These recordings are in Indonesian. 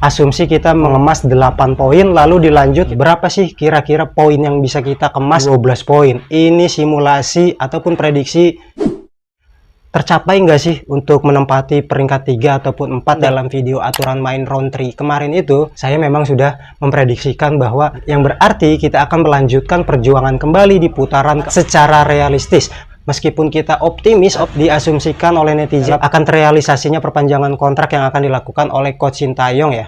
asumsi kita mengemas 8 poin, lalu dilanjut berapa sih kira-kira poin yang bisa kita kemas? 12 poin. Ini simulasi ataupun prediksi tercapai nggak sih untuk menempati peringkat 3 ataupun 4 dalam video aturan main round 3 kemarin itu. Saya memang sudah memprediksikan bahwa yang berarti kita akan melanjutkan perjuangan kembali di putaran secara realistis. Meskipun kita optimis, diasumsikan oleh netizen akan terrealisasinya perpanjangan kontrak yang akan dilakukan oleh Coach Sintayong ya.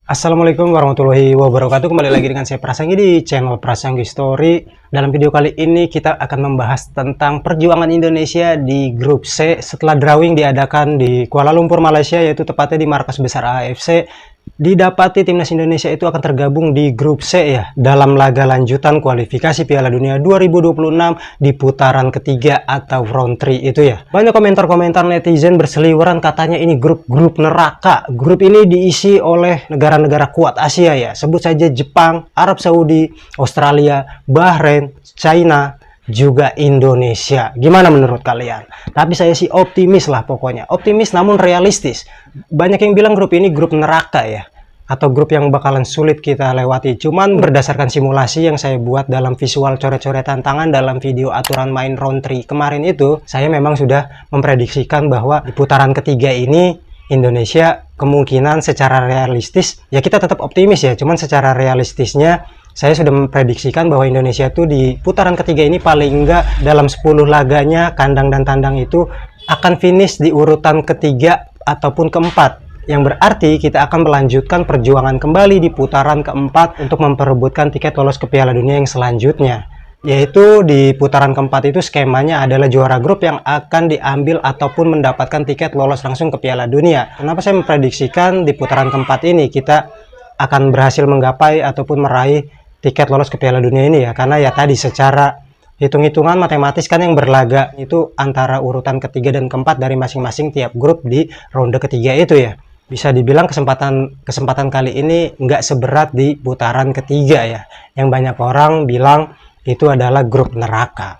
Assalamualaikum warahmatullahi wabarakatuh. Kembali lagi dengan saya Prasanggi di channel Prasanggi Story. Dalam video kali ini kita akan membahas tentang perjuangan Indonesia di grup C setelah drawing diadakan di Kuala Lumpur, Malaysia, yaitu tepatnya di markas besar AFC. Didapati timnas Indonesia itu akan tergabung di grup C ya, dalam laga lanjutan kualifikasi Piala Dunia 2026 di putaran ketiga atau round 3 itu ya. Banyak komentar-komentar netizen berseliweran katanya ini grup neraka. Grup ini diisi oleh negara-negara kuat Asia ya, sebut saja Jepang, Arab Saudi, Australia, Bahrain, China, juga Indonesia. Gimana menurut kalian? Tapi saya sih optimis lah pokoknya. Optimis namun realistis. Banyak yang bilang grup ini grup neraka ya, atau grup yang bakalan sulit kita lewati. Cuman berdasarkan simulasi yang saya buat dalam visual coret-coret tantangan dalam video aturan main round 3 kemarin itu, saya memang sudah memprediksikan bahwa di putaran ketiga ini Indonesia kemungkinan secara realistis, ya kita tetap optimis ya, cuman secara realistisnya saya sudah memprediksikan bahwa Indonesia itu di putaran ketiga ini paling enggak dalam 10 laganya kandang dan tandang itu akan finish di urutan ketiga ataupun keempat. Yang berarti kita akan melanjutkan perjuangan kembali di putaran keempat untuk memperebutkan tiket lolos ke Piala Dunia yang selanjutnya. Yaitu di putaran keempat itu skemanya adalah juara grup yang akan diambil ataupun mendapatkan tiket lolos langsung ke Piala Dunia. Kenapa saya memprediksikan di putaran keempat ini kita akan berhasil menggapai ataupun meraih tiket lolos ke Piala Dunia ini ya, karena ya tadi secara hitung-hitungan matematis kan yang berlaga itu antara urutan ketiga dan keempat dari masing-masing tiap grup di ronde ketiga itu ya. Bisa dibilang kesempatan kali ini nggak seberat di putaran ketiga ya, yang banyak orang bilang itu adalah grup neraka.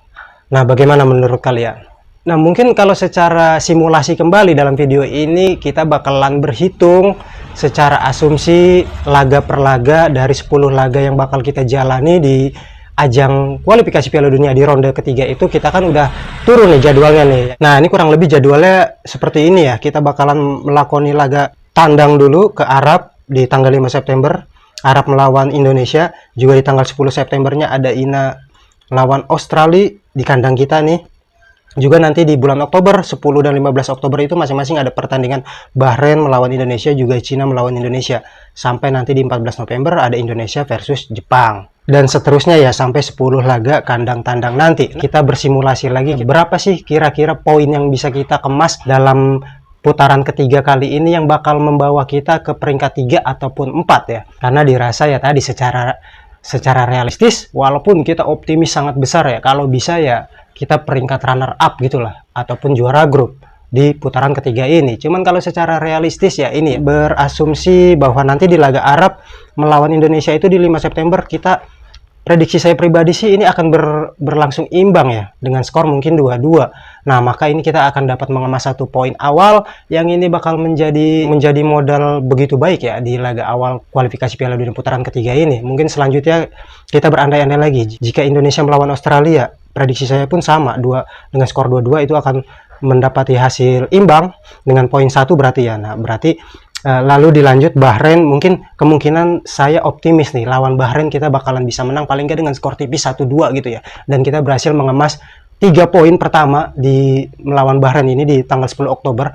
Nah, bagaimana menurut kalian? Nah, mungkin kalau secara simulasi kembali dalam video ini kita bakalan berhitung secara asumsi laga per laga dari 10 laga yang bakal kita jalani di ajang kualifikasi Piala Dunia di ronde ketiga itu. Kita kan udah turun nih jadwalnya nih. Nah, ini kurang lebih jadwalnya seperti ini ya. Kita bakalan melakoni laga tandang dulu ke Arab di tanggal 5 September. Arab melawan Indonesia. Juga di tanggal 10 Septembernya ada INA lawan Australia di kandang kita nih. Juga nanti di bulan Oktober, 10 dan 15 Oktober itu masing-masing ada pertandingan Bahrain melawan Indonesia, juga Cina melawan Indonesia. Sampai nanti di 14 November ada Indonesia versus Jepang. Dan seterusnya ya sampai 10 laga kandang tandang nanti. Kita bersimulasi lagi berapa sih kira-kira poin yang bisa kita kemas dalam putaran ketiga kali ini yang bakal membawa kita ke peringkat 3 ataupun 4 ya. Karena dirasa ya tadi secara realistis, walaupun kita optimis sangat besar ya, kalau bisa ya kita peringkat runner up gitulah, ataupun juara grup di putaran ketiga ini. Cuman kalau secara realistis ya ini berasumsi bahwa nanti di laga Arab melawan Indonesia itu di 5 September, kita prediksi saya pribadi sih ini akan berlangsung imbang ya, dengan skor mungkin 2-2. Nah, maka ini kita akan dapat mengemas 1 poin awal yang ini bakal menjadi modal begitu baik ya di laga awal kualifikasi Piala Dunia putaran ketiga ini. Mungkin selanjutnya kita berandai-andai lagi jika Indonesia melawan Australia, prediksi saya pun sama, dengan skor 2-2 itu akan mendapati hasil imbang dengan poin 1 berarti ya. Nah, berarti lalu dilanjut Bahrain, mungkin kemungkinan saya optimis nih lawan Bahrain kita bakalan bisa menang paling nggak dengan skor tipis 1-2 gitu ya. Dan kita berhasil mengemas 3 poin pertama di melawan Bahrain ini di tanggal 10 Oktober.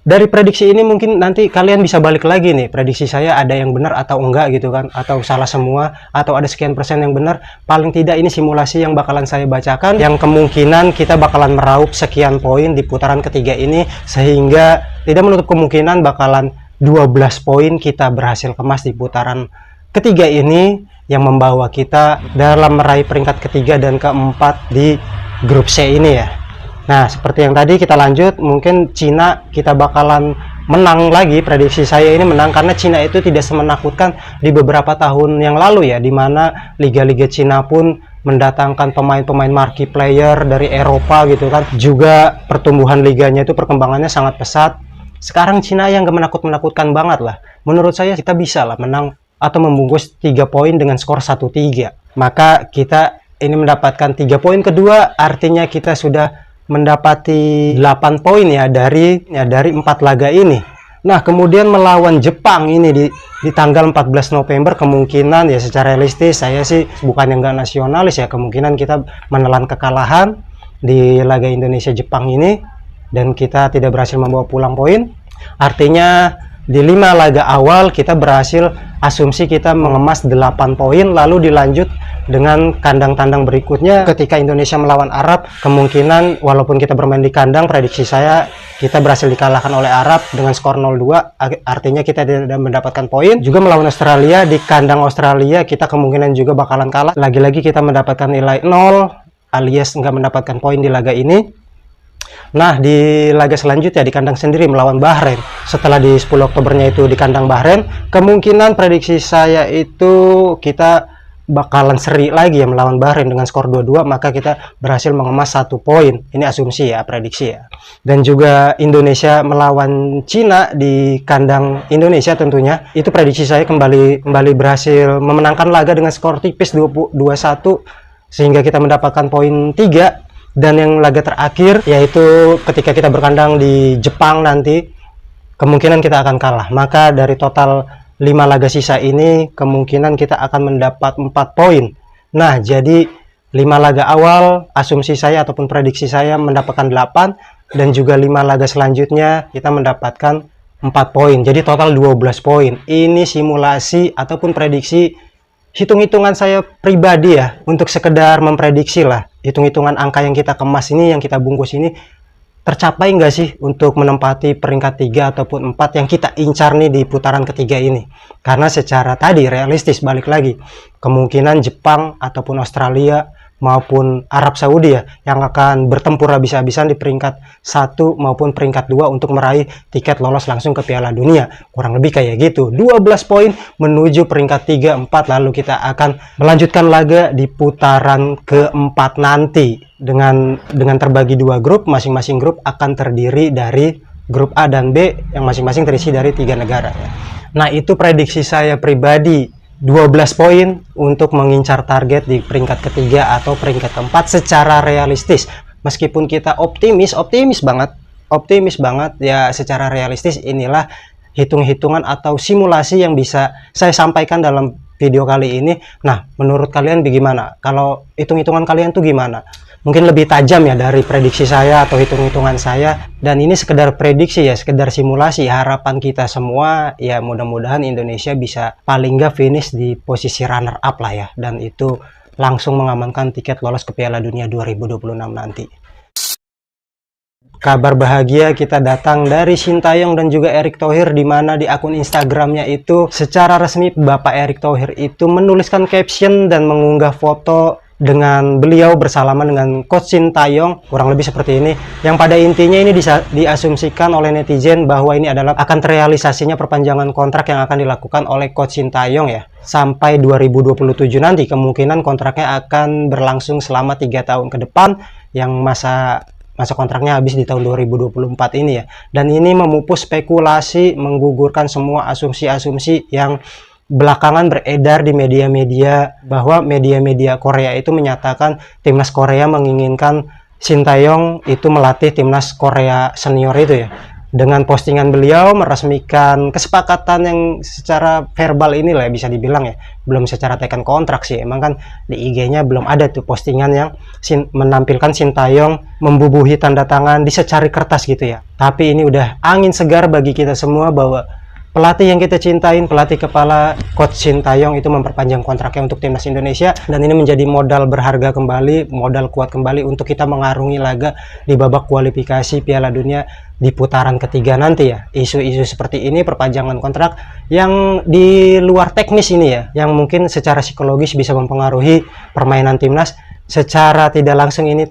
Dari prediksi ini mungkin nanti kalian bisa balik lagi nih, prediksi saya ada yang benar atau enggak gitu kan, atau salah semua, atau ada sekian persen yang benar. Paling tidak ini simulasi yang bakalan saya bacakan, yang kemungkinan kita bakalan meraup sekian poin di putaran ketiga ini, sehingga tidak menutup kemungkinan bakalan 12 poin kita berhasil kemas di putaran ketiga ini, yang membawa kita dalam meraih peringkat ketiga dan keempat di grup C ini ya. Nah, seperti yang tadi kita lanjut, mungkin Cina kita bakalan menang lagi. Prediksi saya ini menang karena Cina itu tidak semenakutkan di beberapa tahun yang lalu ya, dimana liga-liga Cina pun mendatangkan pemain-pemain marquee player dari Eropa gitu kan. Juga pertumbuhan liganya itu perkembangannya sangat pesat. Sekarang Cina yang gak menakut-menakutkan banget lah. Menurut saya kita bisa lah menang atau membungkus 3 poin dengan skor 1-3. Maka kita ini mendapatkan 3 poin kedua, artinya kita sudah mendapati 8 poin ya dari 4 laga ini. Nah, kemudian melawan Jepang ini di tanggal 14 November kemungkinan ya secara realistis saya sih bukan yang nggak nasionalis ya, kemungkinan kita menelan kekalahan di laga Indonesia Jepang ini dan kita tidak berhasil membawa pulang poin. Artinya di 5 laga awal kita berhasil, asumsi kita mengemas 8 poin, lalu dilanjut dengan kandang tandang berikutnya ketika Indonesia melawan Arab. Kemungkinan walaupun kita bermain di kandang, prediksi saya kita berhasil dikalahkan oleh Arab dengan skor 0-2, artinya kita tidak mendapatkan poin. Juga melawan Australia, di kandang Australia kita kemungkinan juga bakalan kalah. Lagi-lagi kita mendapatkan nilai 0 alias nggak mendapatkan poin di laga ini. Nah, di laga selanjutnya di kandang sendiri melawan Bahrain. Setelah di 10 Oktobernya itu di kandang Bahrain, kemungkinan prediksi saya itu kita bakalan seri lagi ya melawan Bahrain dengan skor 2-2, maka kita berhasil mengemas 1 poin. Ini asumsi ya, prediksi ya. Dan juga Indonesia melawan Cina di kandang Indonesia tentunya. Itu prediksi saya kembali berhasil memenangkan laga dengan skor tipis 2-1 sehingga kita mendapatkan poin 3. Dan yang laga terakhir yaitu ketika kita berkandang di Jepang nanti, kemungkinan kita akan kalah. Maka dari total 5 laga sisa ini kemungkinan kita akan mendapat 4 poin. Nah, jadi 5 laga awal asumsi saya ataupun prediksi saya mendapatkan 8, dan juga 5 laga selanjutnya kita mendapatkan 4 poin. Jadi total 12 poin. Ini simulasi ataupun prediksi, hitung-hitungan saya pribadi ya, untuk sekedar memprediksi lah, hitung-hitungan angka yang kita kemas ini, yang kita bungkus ini tercapai nggak sih untuk menempati peringkat 3 ataupun 4 yang kita incar nih di putaran ketiga ini. Karena secara tadi realistis, balik lagi, kemungkinan Jepang ataupun Australia maupun Arab Saudi ya yang akan bertempur habis-habisan di peringkat 1 maupun peringkat 2 untuk meraih tiket lolos langsung ke Piala Dunia. Kurang lebih kayak gitu. 12 poin menuju peringkat 3, 4, lalu kita akan melanjutkan laga di putaran keempat nanti dengan terbagi 2 grup. Masing-masing grup akan terdiri dari grup A dan B yang masing-masing terisi dari 3 negara ya. Nah, itu prediksi saya pribadi, 12 poin untuk mengincar target di peringkat ketiga atau peringkat keempat secara realistis. Meskipun kita optimis banget ya, secara realistis inilah hitung-hitungan atau simulasi yang bisa saya sampaikan dalam video kali ini. Nah, menurut kalian bagaimana? Kalau hitung-hitungan kalian tuh gimana? Mungkin lebih tajam ya dari prediksi saya atau hitung-hitungan saya, dan ini sekedar prediksi ya, sekedar simulasi. Harapan kita semua ya mudah-mudahan Indonesia bisa paling nggak finish di posisi runner up lah ya, dan itu langsung mengamankan tiket lolos ke Piala Dunia 2026 nanti. Kabar bahagia kita datang dari Sintayong dan juga Erick Thohir, di mana di akun Instagramnya itu secara resmi Bapak Erick Thohir itu menuliskan caption dan mengunggah foto dengan beliau bersalaman dengan Coach Sintayong, kurang lebih seperti ini, yang pada intinya ini diasumsikan oleh netizen bahwa ini adalah akan terrealisasinya perpanjangan kontrak yang akan dilakukan oleh Coach Sintayong ya sampai 2027 nanti. Kemungkinan kontraknya akan berlangsung selama 3 tahun ke depan, yang masa kontraknya habis di tahun 2024 ini ya. Dan ini memupus spekulasi, menggugurkan semua asumsi-asumsi yang belakangan beredar di media-media, bahwa media-media Korea itu menyatakan timnas Korea menginginkan Sintayong itu melatih timnas Korea senior itu ya. Dengan postingan beliau meresmikan kesepakatan yang secara verbal inilah ya, bisa dibilang ya, belum secara tekan kontrak sih. Emang kan di IG-nya belum ada tuh postingan yang menampilkan Sintayong membubuhi tanda tangan di secari kertas gitu ya. Tapi ini udah angin segar bagi kita semua bahwa pelatih yang kita cintain, pelatih kepala Coach Sintayong itu memperpanjang kontraknya untuk timnas Indonesia, dan ini menjadi modal berharga kembali, modal kuat kembali untuk kita mengarungi laga di babak kualifikasi Piala Dunia di putaran ketiga nanti ya. Isu-isu seperti ini, perpanjangan kontrak yang di luar teknis ini ya, yang mungkin secara psikologis bisa mempengaruhi permainan timnas, secara tidak langsung ini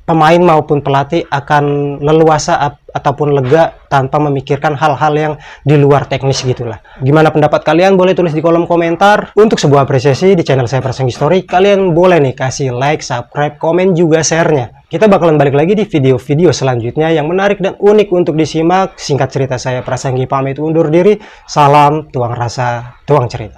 pemain maupun pelatih akan leluasa ataupun lega tanpa memikirkan hal-hal yang di luar teknis gitulah. Gimana pendapat kalian? Boleh tulis di kolom komentar. Untuk sebuah apresiasi di channel saya Prasanggi Story, kalian boleh nih kasih like, subscribe, komen juga share-nya. Kita bakalan balik lagi di video-video selanjutnya yang menarik dan unik untuk disimak. Singkat cerita, saya Prasanggi pamit undur diri. Salam, tuang rasa, tuang cerita.